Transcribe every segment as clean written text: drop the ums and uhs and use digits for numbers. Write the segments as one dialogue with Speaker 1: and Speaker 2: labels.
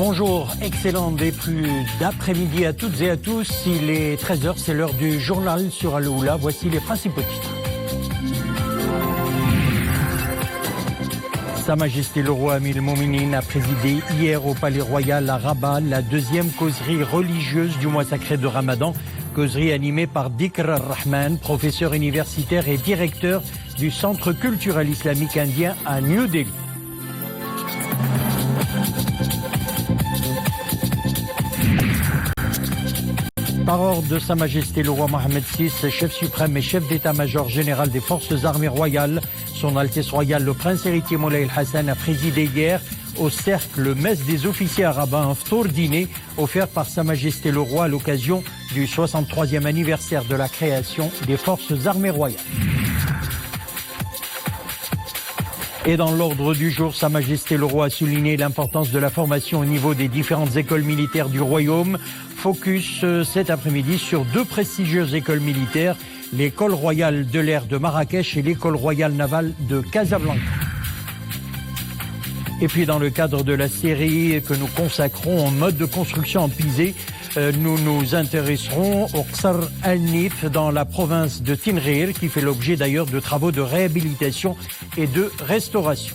Speaker 1: Bonjour, excellent début d'après-midi à toutes et à tous. Il est 13h, c'est l'heure du journal sur Al-Oula. Voici les principaux titres. Sa Majesté le Roi Amir el-Mouminin a présidé hier au Palais Royal à Rabat la deuxième causerie religieuse du mois sacré de Ramadan. Causerie animée par Dhikr al-Rahman, professeur universitaire et directeur du Centre culturel islamique indien à New Delhi. Par ordre de Sa Majesté le Roi Mohammed VI, chef suprême et chef d'état-major général des forces armées royales, Son Altesse royale le prince héritier Moulay Hassan a présidé hier au cercle messe des officiers arabes un ftour dîner offert par Sa Majesté le Roi à l'occasion du 63e anniversaire de la création des forces armées royales. Et dans l'ordre du jour, Sa Majesté le Roi a souligné l'importance de la formation au niveau des différentes écoles militaires du Royaume. Focus cet après-midi sur deux prestigieuses écoles militaires, l'école royale de l'air de Marrakech et l'école royale navale de Casablanca. Et puis dans le cadre de la série que nous consacrons en mode de construction en pisé, nous nous intéresserons au Qsar al-Nif dans la province de Tinrir, qui fait l'objet d'ailleurs de travaux de réhabilitation et de restauration.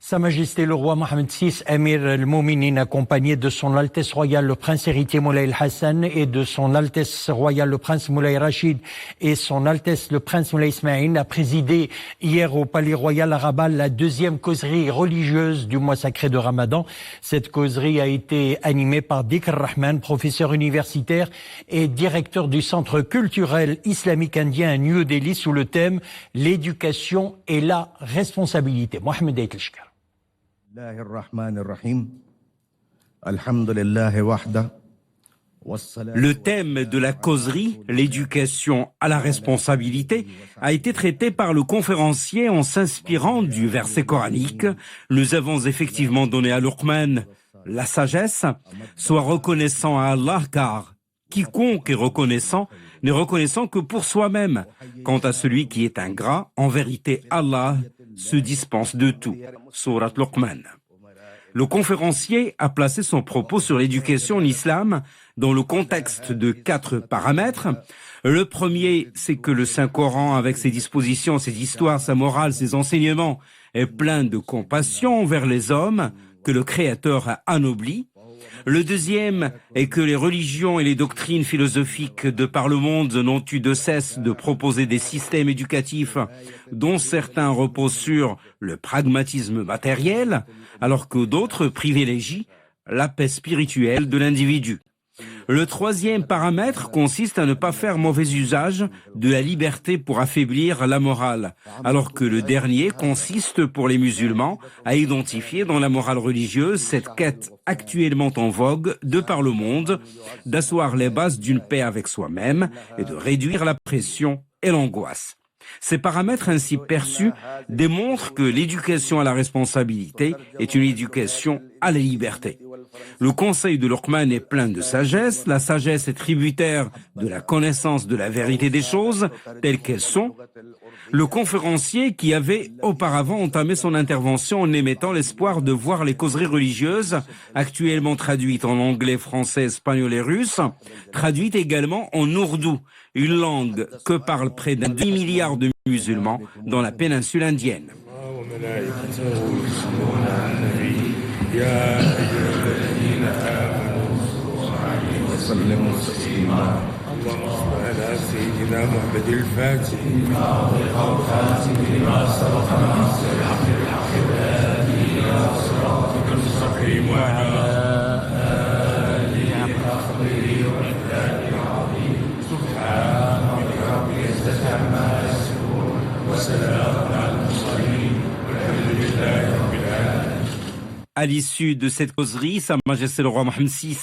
Speaker 1: Sa Majesté le Roi Mohammed VI, Amir el-Mouminin, accompagné de Son Altesse royale le Prince héritier Moulay Hassan et de Son Altesse royale le Prince Moulay Rachid et Son Altesse le Prince Moulay Ismaïl, a présidé hier au Palais Royal à Rabat la deuxième causerie religieuse du mois sacré de Ramadan. Cette causerie a été animée par Dhikr al-Rahman, professeur universitaire et directeur du Centre culturel islamique indien à New Delhi, sous le thème « L'éducation et la responsabilité ». Mohamed Aïtlishkar.
Speaker 2: Le thème de la causerie, l'éducation à la responsabilité, a été traité par le conférencier en s'inspirant du verset coranique. Nous avons effectivement donné à Luqman la sagesse. Sois reconnaissant à Allah, car quiconque est reconnaissant n'est reconnaissant que pour soi-même. Quant à celui qui est ingrat, en vérité, Allah se dispense de tout. Sourate Luqman. Le conférencier a placé son propos sur l'éducation en islam dans le contexte de 4 paramètres. Le premier, c'est que le Saint-Coran, avec ses dispositions, ses histoires, sa morale, ses enseignements, est plein de compassion envers les hommes que le Créateur a anoblis. Le deuxième est que les religions et les doctrines philosophiques de par le monde n'ont eu de cesse de proposer des systèmes éducatifs dont certains reposent sur le pragmatisme matériel, alors que d'autres privilégient la paix spirituelle de l'individu. Le troisième paramètre consiste à ne pas faire mauvais usage de la liberté pour affaiblir la morale, alors que le dernier consiste pour les musulmans à identifier dans la morale religieuse cette quête actuellement en vogue de par le monde, d'asseoir les bases d'une paix avec soi-même et de réduire la pression et l'angoisse. Ces paramètres ainsi perçus démontrent que l'éducation à la responsabilité est une éducation à la liberté. Le conseil de Luqman est plein de sagesse. La sagesse est tributaire de la connaissance de la vérité des choses telles qu'elles sont. Le conférencier, qui avait auparavant entamé son intervention en émettant l'espoir de voir les causeries religieuses, actuellement traduites en anglais, français, espagnol et russe, traduites également en ourdou, une langue que parlent près d'un demi-milliard de musulmans dans la péninsule indienne. À l'issue de cette causerie, Sa Majesté le Roi Mohammed VI,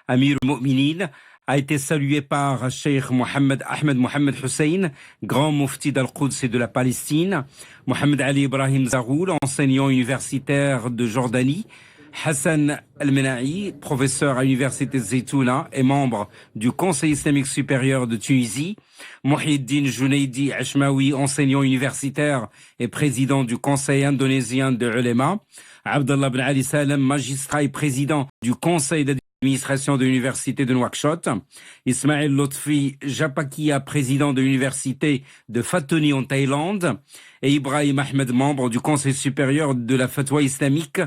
Speaker 2: Amir el-Mouminin, a été salué par Cheikh Mohammed Ahmed Mohammed Hussein, grand mufti d'Al-Quds et de la Palestine, Mohammed Ali Ibrahim Zaroul, enseignant universitaire de Jordanie, Hassan El-Menahi, professeur à l'université Zeytouna et membre du Conseil islamique supérieur de Tunisie. Mouhiddin Junaidi Ashmawi, enseignant universitaire et président du Conseil indonésien de Ulema. Abdallah Ben Ali Salem, magistrat et président du Conseil d'administration de l'université de Nouakchott. Ismaël Lotfi Japakia, président de l'université de Fatoni en Thaïlande. Et Ibrahim Ahmed, membre du Conseil supérieur de la fatwa islamique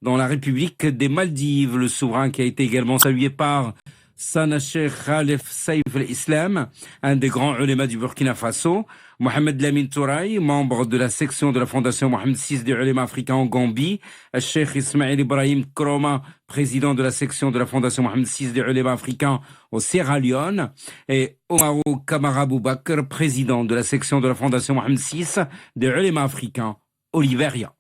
Speaker 2: dans la République des Maldives. Le souverain qui a été également salué par Sana Sheikh Khalif Saif al-Islam, un des grands ulémas du Burkina Faso. Mohamed Lamine Touraï, membre de la section de la Fondation Mohamed VI des ulémas africains en Gambie. Sheikh Ismaël Ibrahim Kroma, président de la section de la Fondation Mohamed VI des ulémas africains au Sierra Leone. Et Omarou Kamara Boubakr, président de la section de la Fondation Mohamed VI des ulémas africains au Libéria.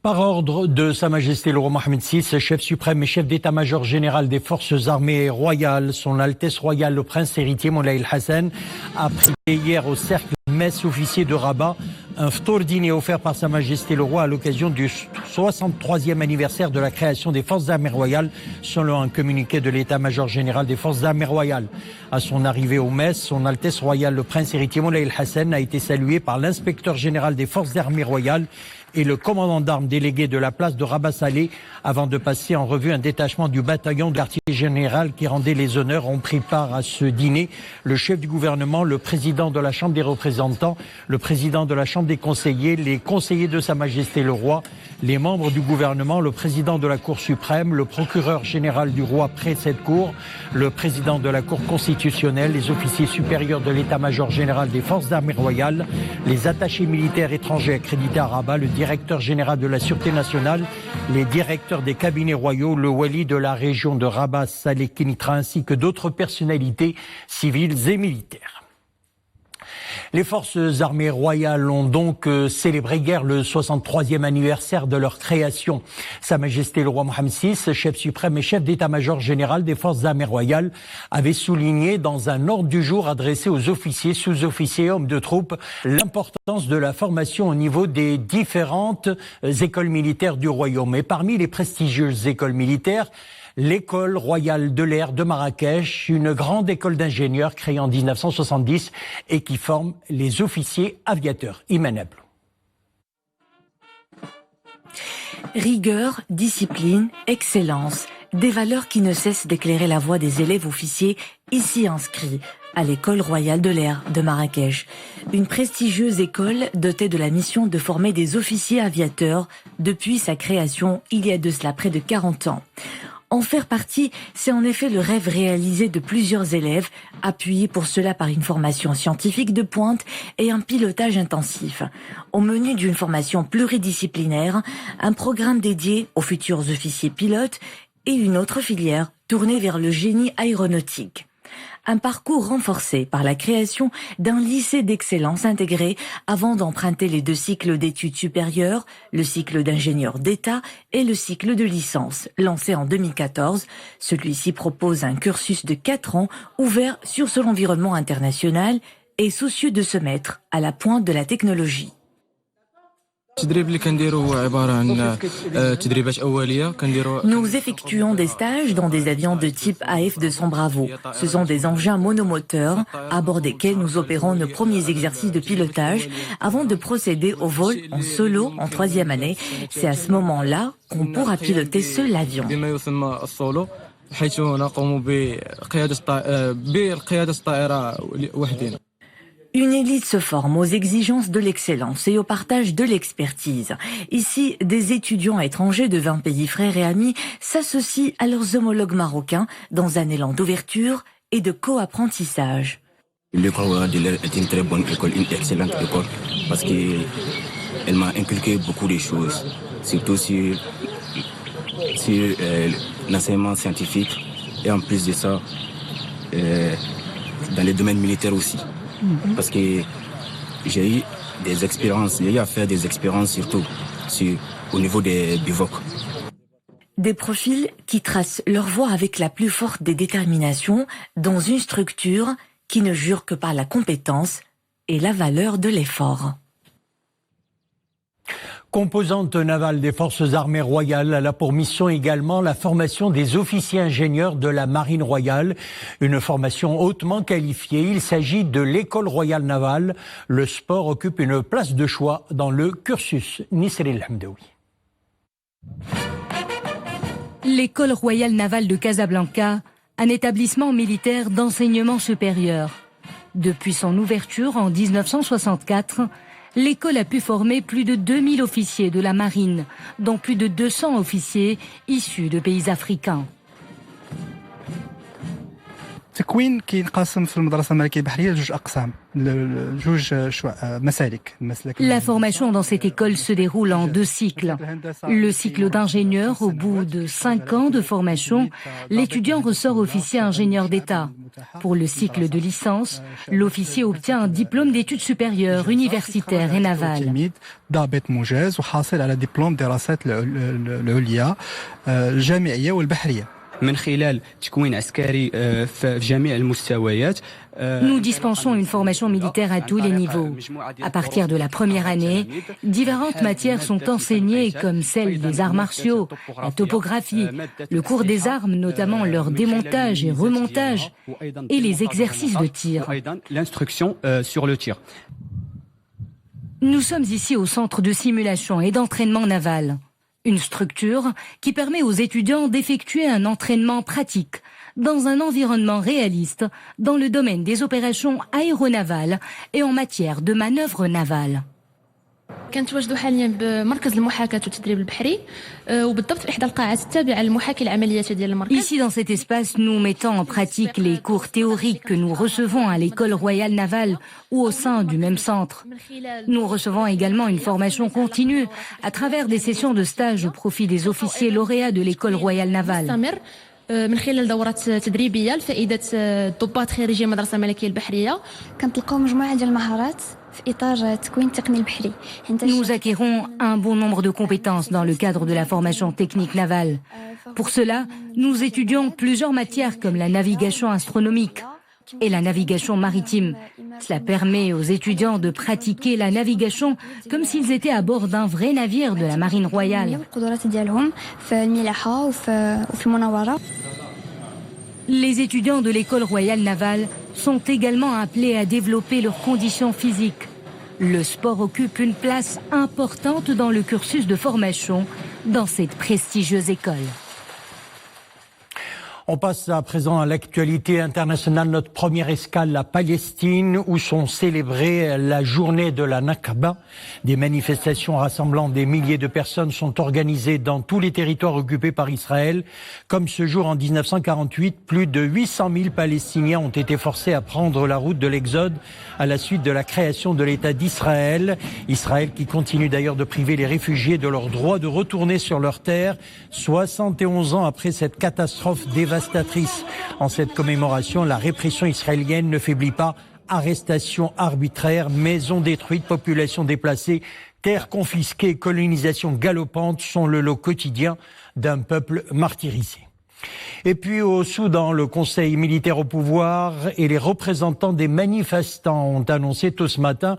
Speaker 1: Par ordre de Sa Majesté le roi Mohamed VI, chef suprême et chef d'état-major général des forces armées royales, son Altesse royale le prince héritier Moulay El-Hassan a prié hier au cercle messe officier de Rabat un ftour dîner offert par Sa Majesté le roi à l'occasion du 63e anniversaire de la création des forces armées royales, selon un communiqué de l'état-major général des forces armées royales. À son arrivée aux messes, son Altesse royale le prince héritier Moulay El-Hassan a été salué par l'inspecteur général des forces armées royales et le commandant d'armes délégué de la place de Rabat Salé, avant de passer en revue un détachement du bataillon de l'artillerie générale qui rendait les honneurs. Ont pris part à ce dîner le chef du gouvernement, le président de la Chambre des représentants, le président de la Chambre des conseillers, les conseillers de Sa Majesté le roi, les membres du gouvernement, le président de la Cour suprême, le procureur général du roi près cette cour, le président de la Cour constitutionnelle, les officiers supérieurs de l'état-major général des forces armées royales, les attachés militaires étrangers accrédités à Rabat, le directeur général de la Sûreté nationale, les directeurs des cabinets royaux, le wali de la région de Rabat, Saleh Kenitra, ainsi que d'autres personnalités civiles et militaires. Les forces armées royales ont donc célébré hier le 63e anniversaire de leur création. Sa Majesté le roi Mohamed VI, chef suprême et chef d'état-major général des forces armées royales, avait souligné dans un ordre du jour adressé aux officiers, sous-officiers, hommes de troupes, l'importance de la formation au niveau des différentes écoles militaires du royaume. Et parmi les prestigieuses écoles militaires, l'École royale de l'air de Marrakech, une grande école d'ingénieurs créée en 1970 et qui forme les officiers aviateurs. Iman Ablo.
Speaker 3: Rigueur, discipline, excellence, des valeurs qui ne cessent d'éclairer la voie des élèves officiers ici inscrits à l'École royale de l'air de Marrakech. Une prestigieuse école dotée de la mission de former des officiers aviateurs depuis sa création il y a de cela près de 40 ans. En faire partie, c'est en effet le rêve réalisé de plusieurs élèves, appuyés pour cela par une formation scientifique de pointe et un pilotage intensif. Au menu d'une formation pluridisciplinaire, un programme dédié aux futurs officiers pilotes et une autre filière tournée vers le génie aéronautique. Un parcours renforcé par la création d'un lycée d'excellence intégré avant d'emprunter les 2 cycles d'études supérieures, le cycle d'ingénieur d'État et le cycle de licence, lancé en 2014. Celui-ci propose un cursus de 4 ans ouvert sur son environnement international et soucieux de se mettre à la pointe de la technologie. Nous effectuons des stages dans des avions de type AF200 Bravo. Ce sont des engins monomoteurs à bord desquels nous opérons nos premiers exercices de pilotage avant de procéder au vol en solo en 3e année. C'est à ce moment-là qu'on pourra piloter seul l'avion. Une élite se forme aux exigences de l'excellence et au partage de l'expertise. Ici, des étudiants étrangers de 20 pays frères et amis s'associent à leurs homologues marocains dans un élan d'ouverture et de co-apprentissage.
Speaker 4: L'école royale de l'air est une très bonne école, une excellente école, parce qu'elle m'a inculqué beaucoup de choses, surtout sur l'enseignement scientifique et en plus de ça, dans les domaines militaires aussi. Parce que j'ai eu des expériences, j'ai eu à faire des expériences surtout au niveau des bivocs.
Speaker 3: Des profils qui tracent leur voie avec la plus forte des déterminations dans une structure qui ne jure que par la compétence et la valeur de l'effort.
Speaker 1: Composante navale des forces armées royales, elle a pour mission également la formation des officiers ingénieurs de la marine royale, une formation hautement qualifiée. Il s'agit de l'école royale navale. Le sport occupe une place de choix dans le cursus. Nisri El-Hamdaoui.
Speaker 3: L'école royale navale de Casablanca, un établissement militaire d'enseignement supérieur. Depuis son ouverture en 1964, l'école a pu former plus de 2000 officiers de la marine, dont plus de 200 officiers issus de pays africains.
Speaker 5: التكوين كينقسم في المدرسة الملكية البحرية لجوج أقسام جوج مسالك.
Speaker 3: La formation dans cette école se déroule en 2 cycles. Le cycle d'ingénieur, au bout de 5 ans de formation, l'étudiant ressort officier ingénieur d'État. Pour le cycle de licence, l'officier obtient un diplôme d'études supérieures, universitaires et navales.
Speaker 5: ضابط مجاز وحاصل على دبلوم دراسات العليا الجامعية والبحرية.
Speaker 6: من خلال تكوين عسكري في جميع المستويات.
Speaker 3: Nous dispensons une formation militaire à tous les niveaux. À partir de la première année, différentes matières sont enseignées comme celle des arts martiaux, la topographie, le cours des armes, notamment leur démontage et remontage, et les exercices de tir.
Speaker 6: L'instruction sur le tir.
Speaker 3: Nous sommes ici au centre de simulation et d'entraînement naval. Une structure qui permet aux étudiants d'effectuer un entraînement pratique dans un environnement réaliste dans le domaine des opérations aéronavales et en matière de manœuvres navales.
Speaker 7: كنتواجدوا حاليا بمركز المحاكاة والتدريب البحري وبالضبط في إحدى القاعات التابعة للمحاكي العمليات ديال المركز.
Speaker 3: Ici dans cet espace, nous mettons en pratique les cours théoriques que nous recevons à l'école royale navale ou au sein du même centre. Nous recevons également une formation continue à travers des sessions de stage au profit des officiers lauréats de l'école royale navale.
Speaker 7: من خلال دورات تدريبية لفائدة ضباط خريجي المدرسة الملكية البحرية.
Speaker 8: كنطلقوا مجموعة ديال المهارات في إطار التكوين التقني البحري.
Speaker 3: Nous acquérons un bon nombre de compétences dans le cadre de la formation technique navale. Pour cela, nous étudions plusieurs matières comme la navigation astronomique et la navigation maritime. Cela permet aux étudiants de pratiquer la navigation comme s'ils étaient à bord d'un vrai navire de la marine royale. Les étudiants de l'école royale navale sont également appelés à développer leurs conditions physiques. Le sport occupe une place importante dans le cursus de formation dans cette prestigieuse école.
Speaker 1: On passe à présent à l'actualité internationale. Notre première escale, la Palestine, où sont célébrées la journée de la Nakba. Des manifestations rassemblant des milliers de personnes sont organisées dans tous les territoires occupés par Israël. Comme ce jour en 1948, plus de 800 000 Palestiniens ont été forcés à prendre la route de l'Exode à la suite de la création de l'État d'Israël. Israël qui continue d'ailleurs de priver les réfugiés de leur droit de retourner sur leur terre, 71 ans après cette catastrophe dévastatrice. En cette commémoration, la répression israélienne ne faiblit pas. Arrestations arbitraires, maisons détruites, populations déplacées, terres confisquées, colonisation galopante sont le lot quotidien d'un peuple martyrisé. Et puis au Soudan, le Conseil militaire au pouvoir et les représentants des manifestants ont annoncé tôt ce matin,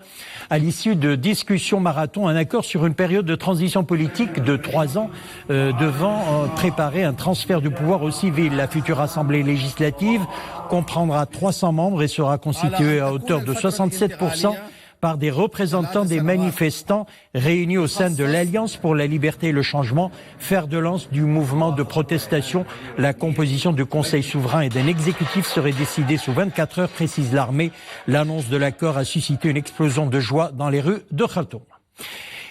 Speaker 1: à l'issue de discussions marathon, un accord sur une période de transition politique de 3 ans devant préparer un transfert du pouvoir aux civils. La future Assemblée législative comprendra 300 membres et sera constituée à hauteur de 67% par des représentants des manifestants réunis au sein de l'Alliance pour la liberté et le changement, fer de lance du mouvement de protestation. La composition du Conseil souverain et d'un exécutif serait décidée sous 24 heures, précise l'armée. L'annonce de l'accord a suscité une explosion de joie dans les rues de Khartoum.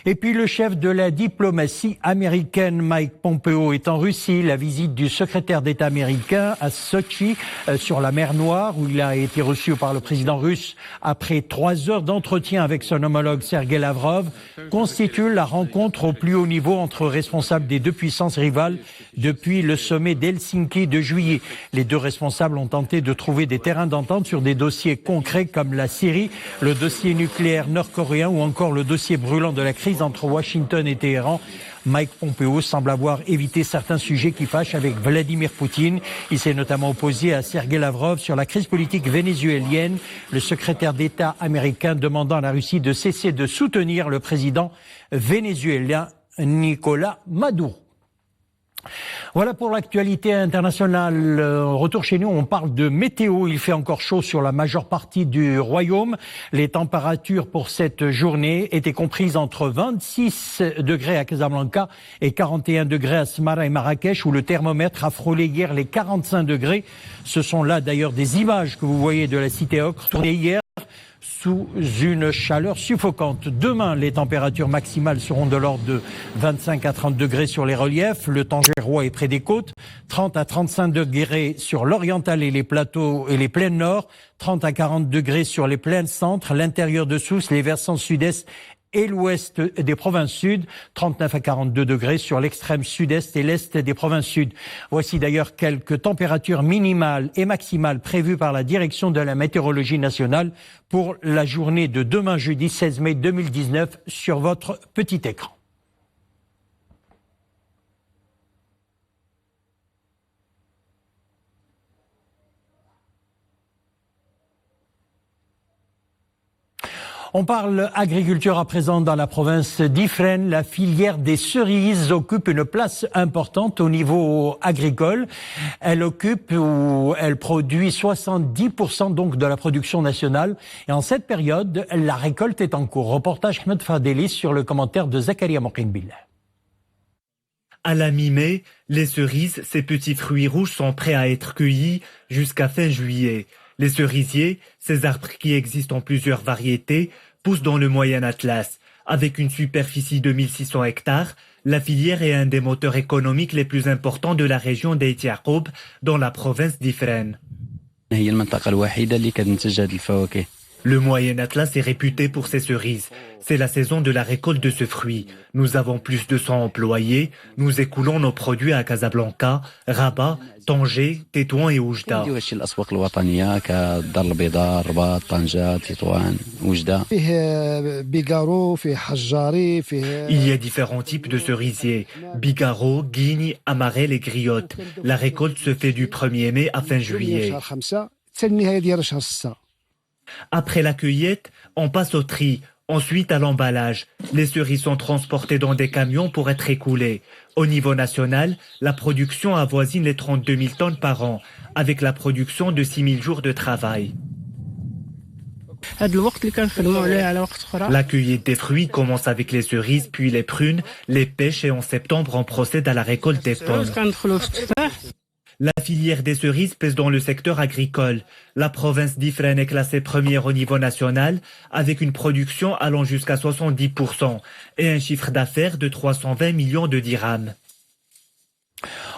Speaker 1: Et puis le chef de la diplomatie américaine, Mike Pompeo, est en Russie. La visite du secrétaire d'État américain à Sochi, sur la mer Noire, où il a été reçu par le président russe après 3 heures d'entretien avec son homologue Sergei Lavrov, constitue la rencontre au plus haut niveau entre responsables des 2 puissances rivales depuis le sommet d'Helsinki de juillet. Les 2 responsables ont tenté de trouver des terrains d'entente sur des dossiers concrets comme la Syrie, le dossier nucléaire nord-coréen ou encore le dossier brûlant de la crise crise entre Washington et Téhéran. Mike Pompeo semble avoir évité certains sujets qui fâchent avec Vladimir Poutine. Il s'est notamment opposé à Sergei Lavrov sur la crise politique vénézuélienne, le secrétaire d'État américain demandant à la Russie de cesser de soutenir le président vénézuélien Nicolás Maduro. Voilà pour l'actualité internationale. Retour chez nous, on parle de météo. Il fait encore chaud sur la majeure partie du royaume. Les températures pour cette journée étaient comprises entre 26 degrés à Casablanca et 41 degrés à Smara et Marrakech, où le thermomètre a frôlé hier les 45 degrés. Ce sont là d'ailleurs des images que vous voyez de la cité ocre tournées hier sous une chaleur suffocante. Demain, les températures maximales seront de l'ordre de 25 à 30 degrés sur les reliefs. Le Tangerois est près des côtes. 30 à 35 degrés sur l'oriental et les plateaux et les plaines nord. 30 à 40 degrés sur les plaines centre, l'intérieur de Sousse, les versants sud-est et l'ouest des provinces sud, 39 à 42 degrés sur l'extrême sud-est et l'est des provinces sud. Voici d'ailleurs quelques températures minimales et maximales prévues par la direction de la météorologie nationale pour la journée de demain jeudi 16 mai 2019 sur votre petit écran. On parle agriculture à présent dans la province d'Ifrane. La filière des cerises occupe une place importante au niveau agricole. Elle produit 70% donc de la production nationale. Et en cette période, la récolte est en cours. Reportage Ahmed Fadeli sur le commentaire de Zakaria Mokinbillah.
Speaker 9: À la mi-mai, les cerises, ces petits fruits rouges, sont prêts à être cueillis jusqu'à fin juillet. Les cerisiers, ces arbres qui existent en plusieurs variétés, poussent dans le Moyen Atlas. Avec une superficie de 1600 hectares, la filière est un des moteurs économiques les plus importants de la région d'Eit Yacoub, dans la province d'Ifrane. Le Moyen Atlas est réputé pour ses cerises. C'est la saison de la récolte de ce fruit. Nous avons plus de 100 employés. Nous écoulons nos produits à Casablanca, Rabat, Tanger, Tétouan et Oujda. Il y a différents types de cerisiers. Bigaro, Guigne, Amarelle et Griotte. La récolte se fait du 1er mai à fin juillet. Après la cueillette, on passe au tri, ensuite à l'emballage. Les cerises sont transportées dans des camions pour être écoulées. Au niveau national, la production avoisine les 32 000 tonnes par an, avec la production de 6 000 jours de travail. La cueillette des fruits commence avec les cerises, puis les prunes, les pêches et en septembre, on procède à la récolte des pommes. La filière des cerises pèse dans le secteur agricole. La province d'Ifrane est classée première au niveau national avec une production allant jusqu'à 70% et un chiffre d'affaires de 320 millions de dirhams.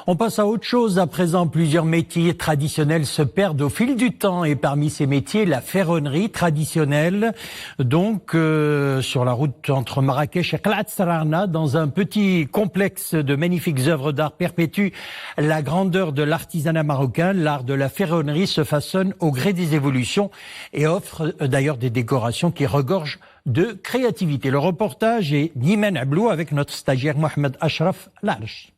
Speaker 1: On passe à autre chose. À présent, plusieurs métiers traditionnels se perdent au fil du temps. Et parmi ces métiers, la ferronnerie traditionnelle. Donc, sur la route entre Marrakech et Qlat Sararna, dans un petit complexe de magnifiques œuvres d'art perpétue la grandeur de l'artisanat marocain. L'art de la ferronnerie se façonne au gré des évolutions et offre d'ailleurs des décorations qui regorgent de créativité. Le reportage est d'Imen Ablou avec notre stagiaire Mohamed Ashraf Larch.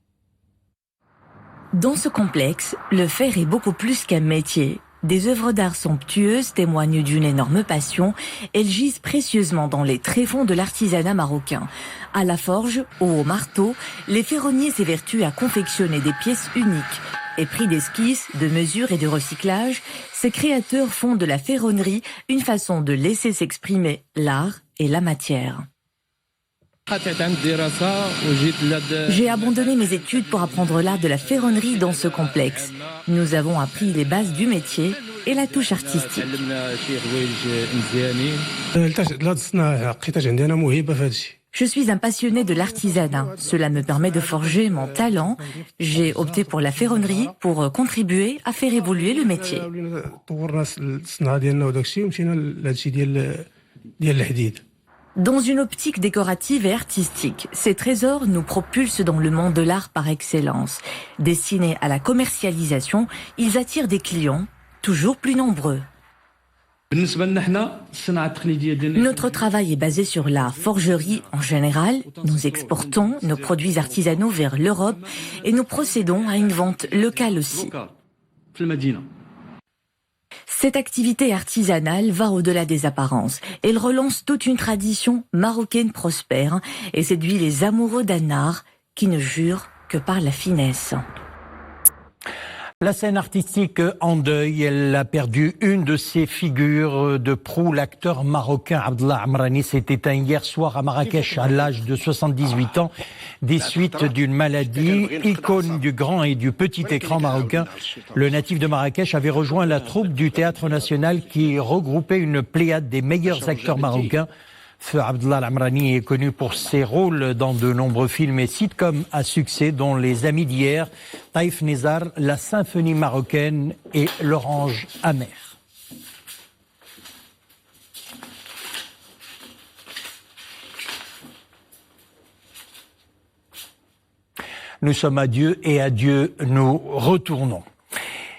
Speaker 3: Dans ce complexe, le fer est beaucoup plus qu'un métier. Des œuvres d'art somptueuses témoignent d'une énorme passion. Elles gisent précieusement dans les tréfonds de l'artisanat marocain. À la forge ou au marteau, les ferronniers s'évertuent à confectionner des pièces uniques. Épris d'esquisses, de mesures et de recyclage, ces créateurs font de la ferronnerie une façon de laisser s'exprimer l'art et la matière. J'ai abandonné mes études pour apprendre l'art de la ferronnerie dans ce complexe. Nous avons appris les bases du métier et la touche artistique. Je suis un passionné de l'artisanat. Cela me permet de forger mon talent. J'ai opté pour la ferronnerie pour contribuer à faire évoluer le métier. Dans une optique décorative et artistique, ces trésors nous propulsent dans le monde de l'art par excellence. Destinés à la commercialisation, ils attirent des clients toujours plus nombreux. Notre travail est basé sur la forgerie en général. Nous exportons nos produits artisanaux vers l'Europe et nous procédons à une vente locale aussi. Cette activité artisanale va au-delà des apparences. Elle relance toute une tradition marocaine prospère et séduit les amoureux d'un art qui ne jure que par la finesse.
Speaker 1: La scène artistique en deuil, elle a perdu une de ses figures de proue. L'acteur marocain Abdellah Amrani s'est éteint hier soir à Marrakech à l'âge de 78 ans des suites d'une maladie. Icône du grand et du petit écran marocain, le natif de Marrakech avait rejoint la troupe du Théâtre National qui regroupait une pléiade des meilleurs acteurs marocains. Feu Abdellah Amrani est connu pour ses rôles dans de nombreux films et sitcoms à succès, dont Les Amis d'hier, Taïf Nizar, La Symphonie marocaine et L'Orange amer. Nous sommes à Dieu et à Dieu nous retournons.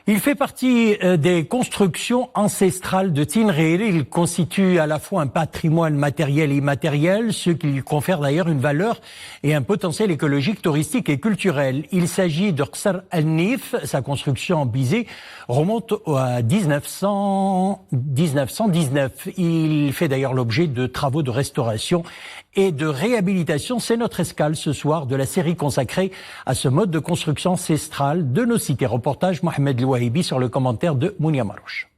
Speaker 1: Il fait partie des constructions ancestrales de Tinril. Il constitue à la fois un patrimoine matériel et immatériel, ce qui lui confère d'ailleurs une valeur et un potentiel écologique, touristique et culturel. Il s'agit de Qsar al-Nif. Sa construction en pisé remonte à 1919. Il fait d'ailleurs l'objet de travaux de restauration et de réhabilitation. C'est notre escale ce soir de la série consacrée à ce mode de construction ancestral de nos cités. Reportage Mohamed Louahibi sur le commentaire de Mounia Marouche.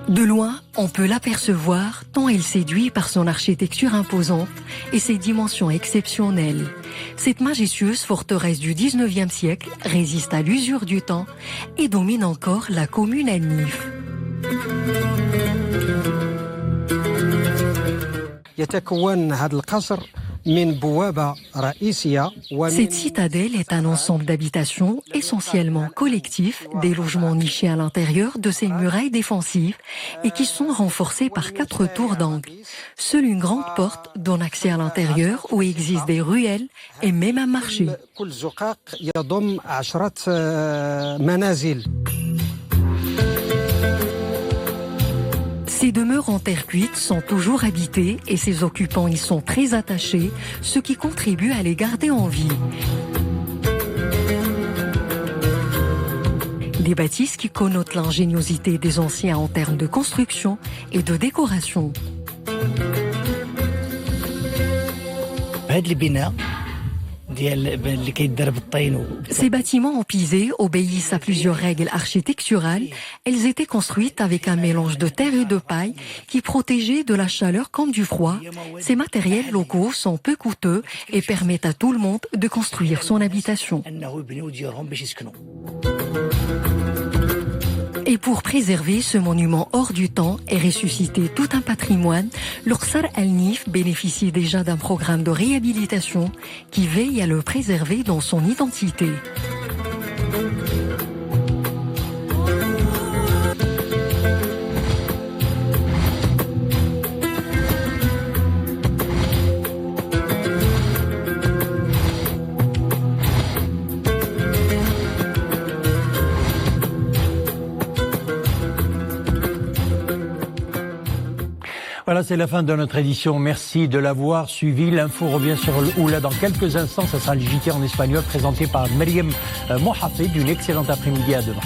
Speaker 10: De loin, on peut l'apercevoir tant elle séduit par son architecture imposante et ses dimensions exceptionnelles. Cette majestueuse forteresse du 19e siècle résiste à l'usure du temps et domine encore la commune Al-Nif. Cette citadelle est un ensemble d'habitations essentiellement collectifs, des logements nichés à l'intérieur de ces murailles défensives et qui sont renforcés par 4 tours d'angle. Seule une grande porte donne accès à l'intérieur où existent des ruelles et même un marché. Ces demeures en terre cuite sont toujours habitées et ses occupants y sont très attachés, ce qui contribue à les garder en vie. Des bâtisses qui connotent l'ingéniosité des anciens en termes de construction et de décoration. Ces bâtiments en pisé obéissent à plusieurs règles architecturales. Elles étaient construites avec un mélange de terre et de paille qui protégeait de la chaleur comme du froid. Ces matériels locaux sont peu coûteux et permettent à tout le monde de construire son habitation. Et pour préserver ce monument hors du temps et ressusciter tout un patrimoine, le Qsar al-Nif bénéficie déjà d'un programme de réhabilitation qui veille à le préserver dans son identité.
Speaker 1: Voilà, c'est la fin de notre édition. Merci de l'avoir suivi. L'info revient sur le Oula dans quelques instants. Ça sera le JT en espagnol présenté par Meriem Mohafed. Une excellente après-midi. À demain.